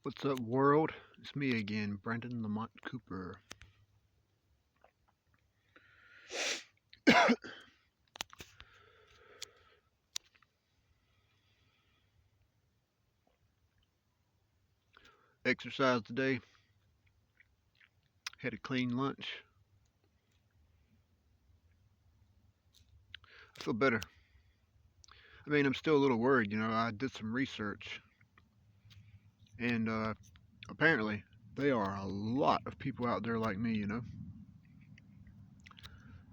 What's up, world? It's me again, BrandonLaMontCooper. Exercise today. Had a clean lunch. I feel better. I mean, I'm still a little worried. I did some research, and apparently there are a lot of people out there like me.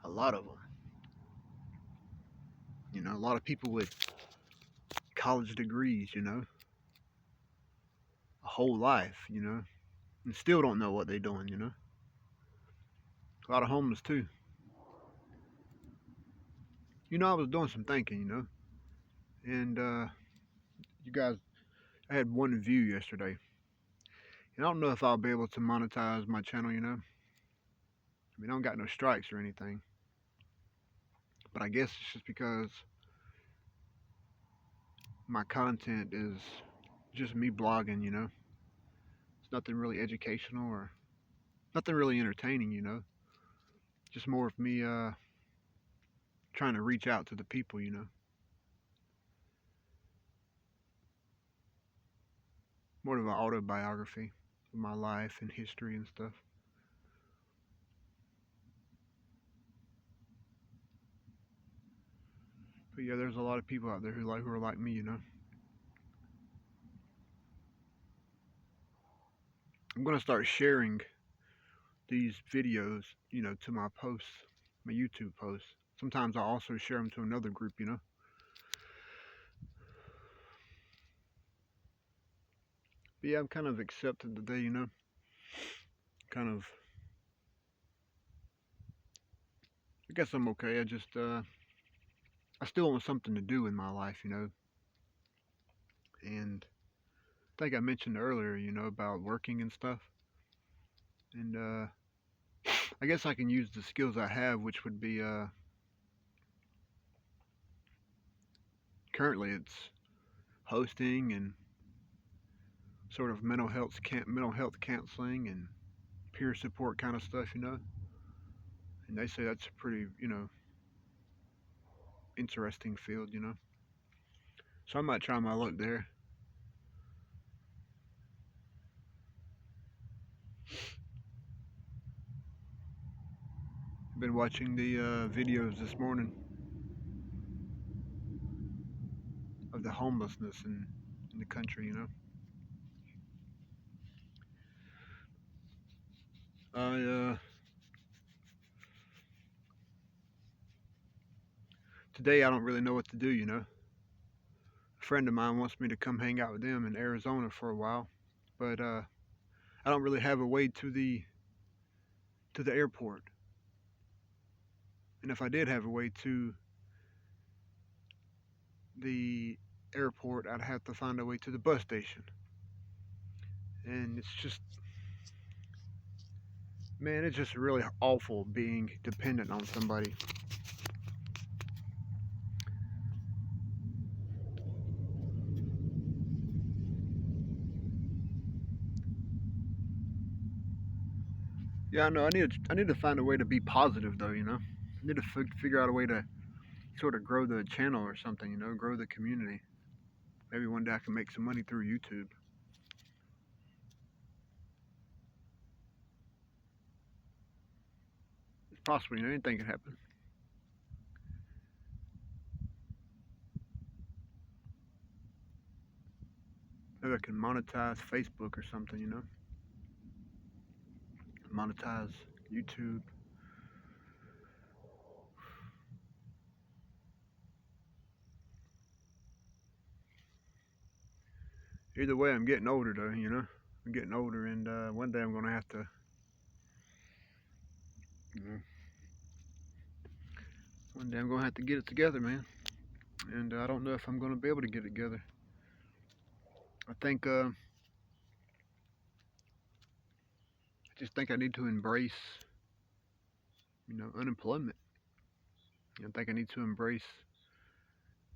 A lot of them. A lot of people with college degrees. A whole life. And still don't know what they're doing. A lot of homeless too. I was doing some thinking. And you guys, I had one view yesterday. And I don't know if I'll be able to monetize my channel. I mean, I don't got no strikes or anything. But I guess it's just because my content is just me blogging. It's nothing really educational or nothing really entertaining. Just more of me trying to reach out to the people. More of an autobiography of my life and history and stuff. But yeah, there's a lot of people out there who are like me. I'm gonna start sharing these videos, to my posts, my YouTube posts. Sometimes I also share them to another group. But yeah, I'm kind of accepted today. Kind of, I guess I'm okay. I still want something to do in my life. And I think I mentioned earlier, about working and stuff. And I guess I can use the skills I have, which would be currently it's hosting and sort of mental health counseling and peer support kind of stuff. And they say that's a pretty interesting field. So I might try my luck there. I've been watching the videos this morning of the homelessness in the country. I Today I don't really know what to do. A friend of mine wants me to come hang out with them in Arizona for a while, but I don't really have a way to the airport. And if I did have a way to the airport, I'd have to find a way to the bus station. And it's just, man, it's just really awful being dependent on somebody. Yeah, I know. I need to find a way to be positive though. I need to figure out a way to sort of grow the channel or something. Grow the community. Maybe one day I can make some money through YouTube. It's possible. Anything can happen. Maybe I can monetize Facebook or something. Monetize YouTube. Either way, I'm getting older though. I'm getting older, and one day I'm gonna have to, you know, one day I'm gonna have to get it together, man. And I don't know if I'm gonna be able to get it together. I think, I just think I need to embrace, unemployment. I think I need to embrace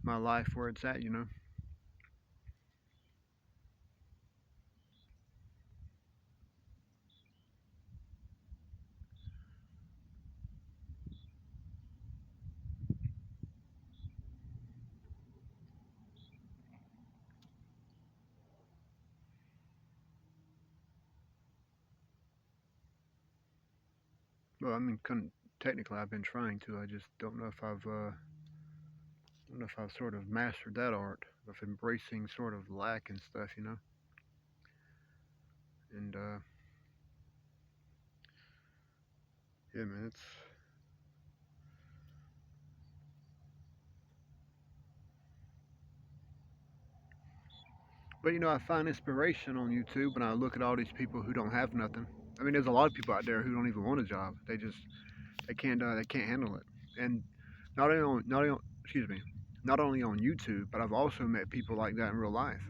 my life where it's at. Well, I mean, technically, I've been trying to. I just don't know if I've sort of mastered that art of embracing sort of lack and stuff, you know. And yeah, man, it's. But you know, I find inspiration on YouTube when I look at all these people who don't have nothing. I mean, there's a lot of people out there who don't even want a job. They can't handle it. And not only on, excuse me, not only on YouTube, but I've also met people like that in real life,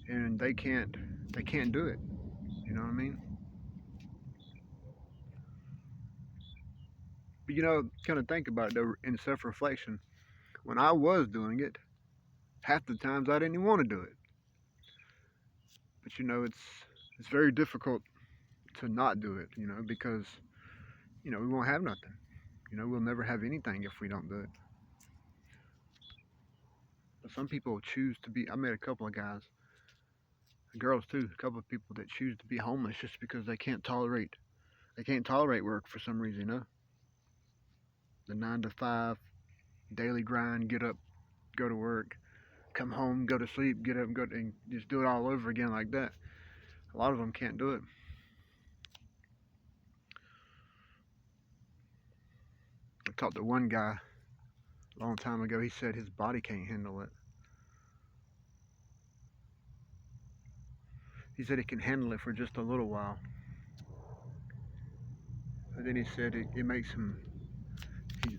and they can't do it. You know what I mean? But you know, kind of think about it though, in self-reflection. When I was doing it, half the times I didn't even want to do it. But you know, it's very difficult to not do it. You know, because you know we won't have nothing. You know, we'll never have anything if we don't do it. But some people choose to be. I met a couple of guys, girls too, a couple of people that choose to be homeless just because they can't tolerate work for some reason. You know, the 9 to 5 daily grind, get up, go to work, come home, go to sleep, get up, and just do it all over again like that. A lot of them can't do it. I talked to one guy a long time ago. He said his body can't handle it. He said he can handle it for just a little while, but then he said it makes him,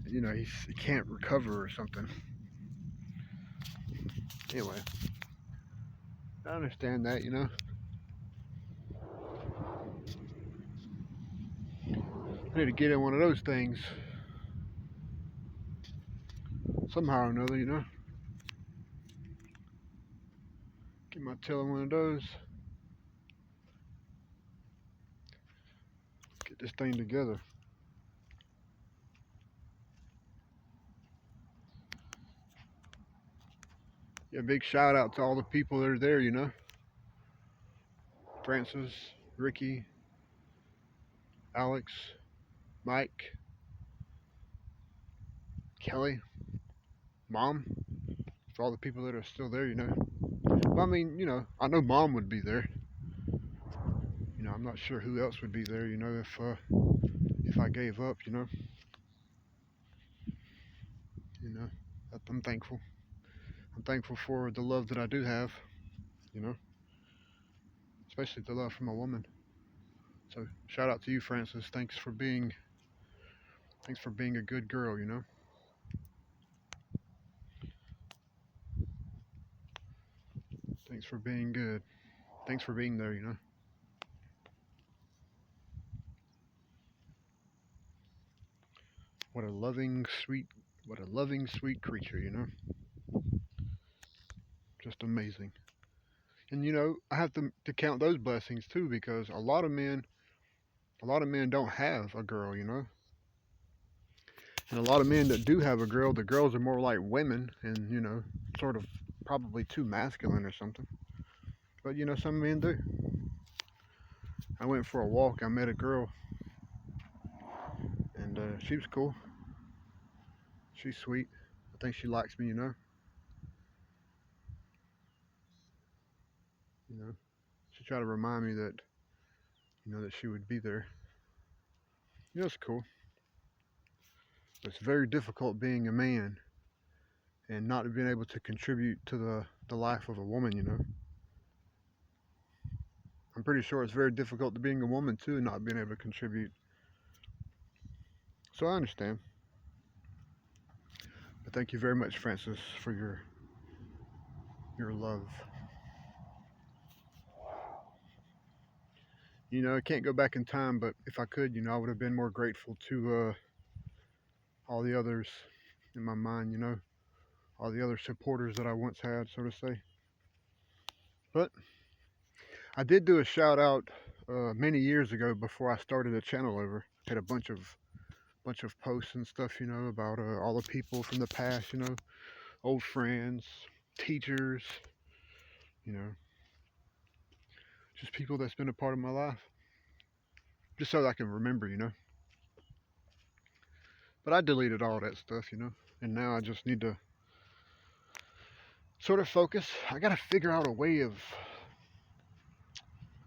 you know, he can't recover or something. Anyway, I understand that. You know, I need to get in one of those things somehow or another. You know, get my tail in one of those, get this thing together. Yeah, big shout out to all the people that are there. You know, Francis, Ricky, Alex, Mike, Kelly, Mom, for all the people that are still there. You know, well, I mean, you know, I know Mom would be there. You know, I'm not sure who else would be there. You know, if I gave up. You know, I'm thankful. I'm thankful for the love that I do have. You know, especially the love from a woman. So shout out to you, Francis. Thanks for being a good girl. You know, thanks for being good. Thanks for being there. You know, what a loving, sweet, what a loving, sweet creature. You know, just amazing. And you know, I have to count those blessings too because a lot of men don't have a girl. You know, and a lot of men that do have a girl, the girls are more like women, and you know, sort of probably too masculine or something. But you know, some men do. I went for a walk. I met a girl, and she was cool. She's sweet. I think she likes me. You know. She tried to remind me that that she would be there. You know, it's cool. It's very difficult being a man and not being able to contribute to the life of a woman. You know. I'm pretty sure it's very difficult to being a woman too, and not being able to contribute. So I understand. But thank you very much, Francis, for your love. You know, I can't go back in time, but if I could, you know, I would have been more grateful to all the others in my mind, you know, all the other supporters that I once had, so to say. But I did do a shout out many years ago before I started the channel over. Had a bunch of posts and stuff, you know, about all the people from the past, you know, old friends, teachers, you know, just people that's been a part of my life, just so that I can remember, you know. But I deleted all that stuff, and now I just need to sort of focus. I got to figure out a way of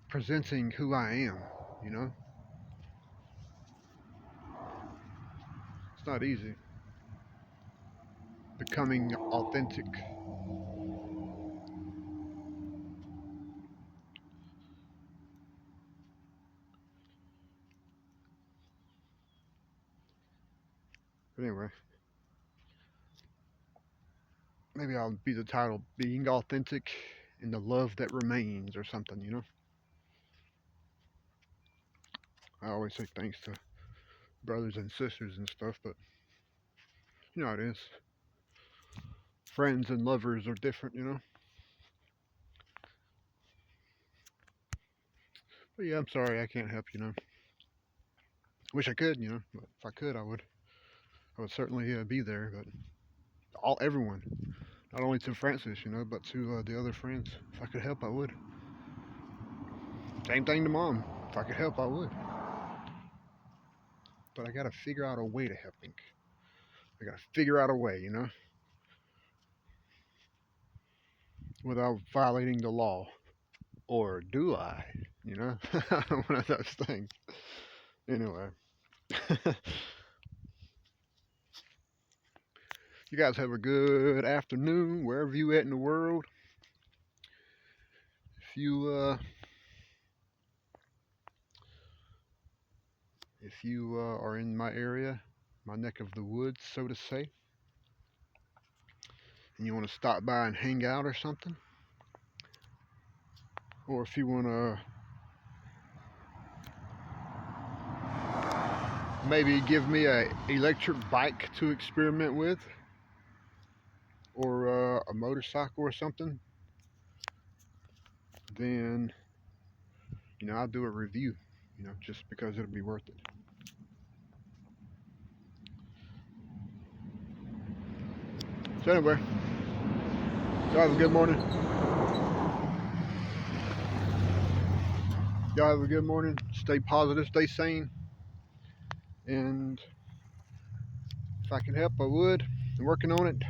presenting who I am, you know? It's not easy. Becoming authentic. But anyway, maybe I'll be the title Being Authentic in the Love That Remains or something. I always say thanks to brothers and sisters and stuff, but you know how it is. Friends and lovers are different. But yeah, I'm sorry I can't help. Wish I could. But if I could, I would certainly be there. But everyone, not only to Francis, but to the other friends. If I could help, I would. Same thing to Mom. If I could help, I would. But I gotta figure out a way to help him. I gotta figure out a way, without violating the law. Or do I? One of those things. Anyway, you guys have a good afternoon wherever you at in the world. If you are in my area, my neck of the woods, so to say, and you want to stop by and hang out or something, or if you want to maybe give me a electric bike to experiment with, or a motorcycle or something, then I'll do a review. Just because it'll be worth it. So anyway, y'all have a good morning. Y'all have a good morning. Stay positive, stay sane, and if I can help, I would. I'm working on it.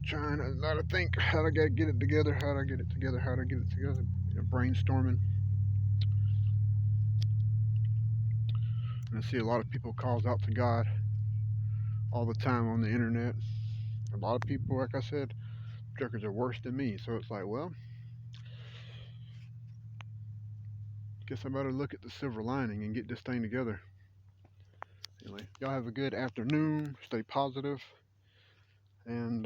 Trying to think how to get it together, brainstorming. And I see a lot of people calls out to God all the time on the internet. A lot of people, like I said, jokers are worse than me. So it's like, well, guess I better look at the silver lining and get this thing together. Anyway, y'all have a good afternoon. Stay positive, and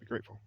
be grateful.